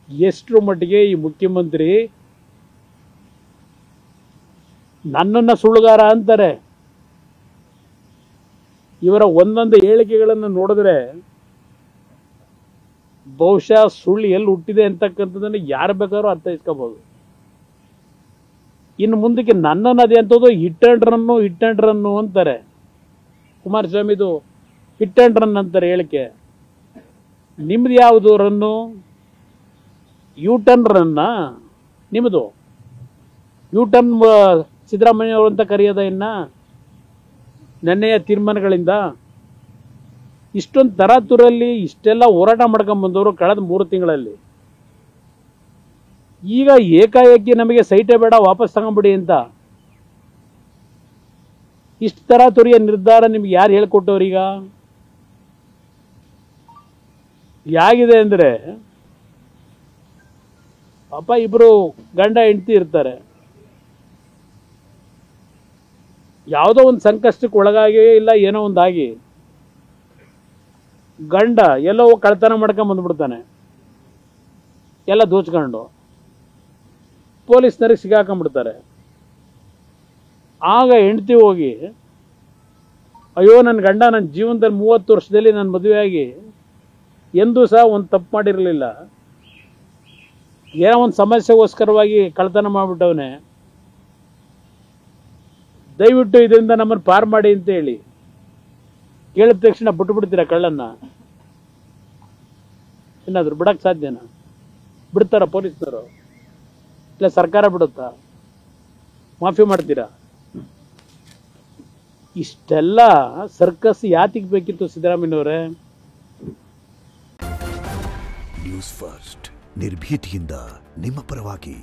ಎಷ್ಟರ ಮಟ್ಟಿಗೆ ಈ ಮುಖ್ಯಮಂತ್ರಿ ನನ್ನನ್ನು ಸುಳ್ಳುಗಾರ ಅಂತಾರೆ. ಇವರ ಒಂದೊಂದು ಹೇಳಿಕೆಗಳನ್ನು ನೋಡಿದ್ರೆ ಬಹುಶಃ ಸುಳ್ಳು ಎಲ್ಲಿ ಹುಟ್ಟಿದೆ ಅಂತಕ್ಕಂಥದ್ದನ್ನು ಯಾರು ಬೇಕಾದ್ರೂ ಅರ್ಥೈಸ್ಕೋಬಹುದು. ಇನ್ನು ಮುಂದಕ್ಕೆ ನನ್ನನ್ನು ಅದೇ ಅಂತದ್ದು ಹಿಟ್ ಆ್ಯಂಡ್ ರನ್ನು ಅಂತಾರೆ. ಕುಮಾರಸ್ವಾಮಿದು ಹಿಟ್ ಆ್ಯಂಡ್ ರನ್ ಅಂತಾರೆ ಹೇಳಿಕೆ. ನಿಮ್ದು ಯಾವುದು ರನ್ನು? ಯೂಟರ್ನ್ ರನ್ನ ನಿಮ್ಮದು? ಯೂಟರ್ನ್ ಸಿದ್ದರಾಮಯ್ಯ ಅವರು ಅಂತ ಕರೆಯೋದ ಇನ್ನ ನೆನ್ನೆಯ ತೀರ್ಮಾನಗಳಿಂದ? ಇಷ್ಟೊಂದು ತರಾತುರಲ್ಲಿ ಇಷ್ಟೆಲ್ಲ ಹೋರಾಟ ಮಾಡ್ಕೊಂಡ್ಬಂದವರು ಕಳೆದ 3 ತಿಂಗಳಲ್ಲಿ ಈಗ ಏಕಾಏಕಿ ನಮಗೆ ಸೈಟೇ ಬೇಡ ವಾಪಸ್ ತಗೊಂಡ್ಬಿಡಿ ಅಂತ ಇಷ್ಟು ತರಾತುರಿಯ ನಿರ್ಧಾರ ನಿಮ್ಗೆ ಯಾರು ಹೇಳ್ಕೊಟ್ಟವ್ರೀಗ? ಹೇಗಿದೆ ಅಂದರೆ ಪಾಪ ಇಬ್ಬರು ಗಂಡ ಹೆಂಡತಿ ಇರ್ತಾರೆ. ಯಾವುದೋ ಒಂದು ಸಂಕಷ್ಟಕ್ಕೆ ಒಳಗಾಗಿ ಇಲ್ಲ ಏನೋ ಒಂದಾಗಿ ಗಂಡ ಎಲ್ಲೋ ಕಳ್ತನ ಮಾಡ್ಕೊಂಡು ಬಂದ್ಬಿಡ್ತಾನೆ, ಎಲ್ಲ ದೋಚ್ಕೊಂಡು ಪೊಲೀಸ್ನರಿಗೆ ಸಿಗಾಕೊಂಡ್ಬಿಡ್ತಾರೆ. ಆಗ ಹೆಂಡತಿ ಹೋಗಿ ಅಯ್ಯೋ ನನ್ನ ಗಂಡ ನನ್ನ ಜೀವನದಲ್ಲಿ 30 ವರ್ಷದಲ್ಲಿ ನಾನು ಮದುವೆಯಾಗಿ ಎಂದೂ ಸಹ ಒಂದು ತಪ್ಪು ಮಾಡಿರಲಿಲ್ಲ, ಏನೋ ಒಂದು ಸಮಸ್ಯೆಗೋಸ್ಕರವಾಗಿ ಕಳ್ತನ ಮಾಡಿಬಿಟ್ಟವನೇ, ದಯವಿಟ್ಟು ಇದರಿಂದ ನಮ್ಮನ್ನು ಪಾರು ಮಾಡಿ ಅಂತ ಹೇಳಿ ಕೇಳಿದ ತಕ್ಷಣ ಬಿಟ್ಬಿಡ್ತೀರಾ ಕಳ್ಳನ್ನ? ಏನಾದ್ರು ಬಿಡಕ್ಕೆ ಸಾಧ್ಯನಾ? ಬಿಡ್ತಾರ ಪೊಲೀಸ್ನವರು? ಇಲ್ಲ ಸರ್ಕಾರ ಬಿಡುತ್ತಾ? ಮಾಫಿ ಮಾಡ್ತೀರಾ? ಇಷ್ಟೆಲ್ಲ ಸರ್ಕಸ್ ಯಾತಿಗೆ ಬೇಕಿತ್ತು ಸಿದ್ದರಾಮಯ್ಯನವರೇ? ನ್ಯೂಸ್ ಫಸ್ಟ್ ನಿರ್ಭೀತಿಯಿಂದ ನಿಮ್ಮ ಪರವಾಗಿ.